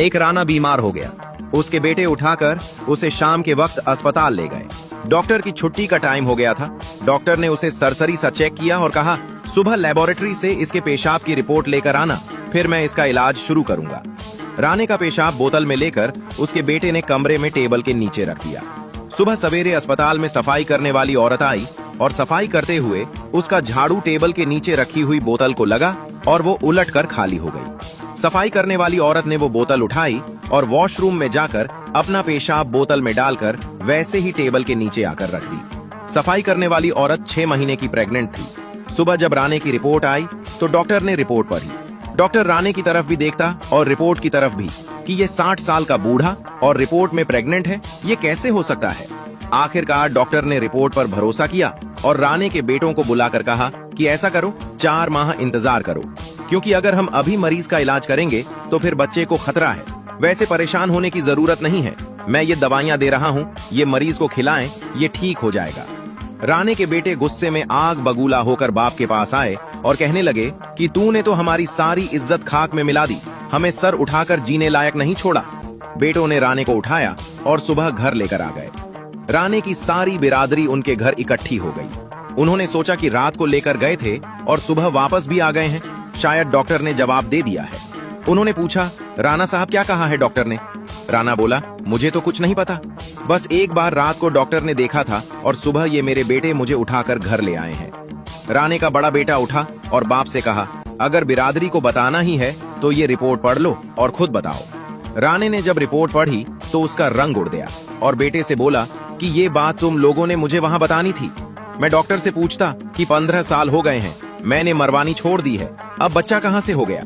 एक राना बीमार हो गया। उसके बेटे उठाकर उसे शाम के वक्त अस्पताल ले गए। डॉक्टर की छुट्टी का टाइम हो गया था। डॉक्टर ने उसे सरसरी सा चेक किया और कहा, सुबह लेबोरेटरी से इसके पेशाब की रिपोर्ट लेकर आना, फिर मैं इसका इलाज शुरू करूंगा। राने का पेशाब बोतल में लेकर उसके बेटे ने कमरे में टेबल के नीचे रख दिया। सुबह सवेरे अस्पताल में सफाई करने वाली औरत आई और सफाई करते हुए उसका झाड़ू टेबल के नीचे रखी हुई बोतल को लगा और वो उलटकर खाली हो गई। सफाई करने वाली औरत ने वो बोतल उठाई और वॉशरूम में जाकर अपना पेशाब बोतल में डालकर वैसे ही टेबल के नीचे आकर रख दी। सफाई करने वाली औरत 6 महीने की प्रेग्नेंट थी। सुबह जब राने की रिपोर्ट आई तो डॉक्टर ने रिपोर्ट पढ़ी। डॉक्टर राने की तरफ भी देखता और रिपोर्ट की तरफ भी कि ये 60 साल का बूढ़ा और रिपोर्ट में प्रेग्नेंट है, ये कैसे हो सकता है। आखिरकार डॉक्टर ने रिपोर्ट पर भरोसा किया और राने के बेटों को बुलाकर कहा कि ऐसा करो, 4 माह इंतजार करो, क्योंकि अगर हम अभी मरीज का इलाज करेंगे तो फिर बच्चे को खतरा है। वैसे परेशान होने की जरूरत नहीं है, मैं ये दवाइयां दे रहा हूँ, ये मरीज को खिलाएं, ये ठीक हो जाएगा। राने के बेटे गुस्से में आग बगूला होकर बाप के पास आए और कहने लगे कि तूने तो हमारी सारी इज्जत खाक में मिला दी, हमें सर उठाकर जीने लायक नहीं छोड़ा। बेटों ने राने को उठाया और सुबह घर लेकर आ गए। राने की सारी बिरादरी उनके घर इकट्ठी हो गई। उन्होंने सोचा कि रात को लेकर गए थे और सुबह वापस भी आ गए हैं, शायद डॉक्टर ने जवाब दे दिया है। उन्होंने पूछा, राना साहब क्या कहा है डॉक्टर ने? राना बोला, मुझे तो कुछ नहीं पता, बस एक बार रात को डॉक्टर ने देखा था और सुबह ये मेरे बेटे मुझे उठाकर घर ले आए हैं। राने का बड़ा बेटा उठा और बाप से कहा, अगर बिरादरी को बताना ही है तो ये रिपोर्ट पढ़ लो और खुद बताओ। राने ने जब रिपोर्ट पढ़ी तो उसका रंग उड़ गया और बेटे से बोला कि ये बात तुम लोगों ने मुझे वहां बतानी थी। मैं डॉक्टर से पूछता कि 15 साल हो गए हैं, मैंने मरवानी छोड़ दी है, अब बच्चा कहां से हो गया।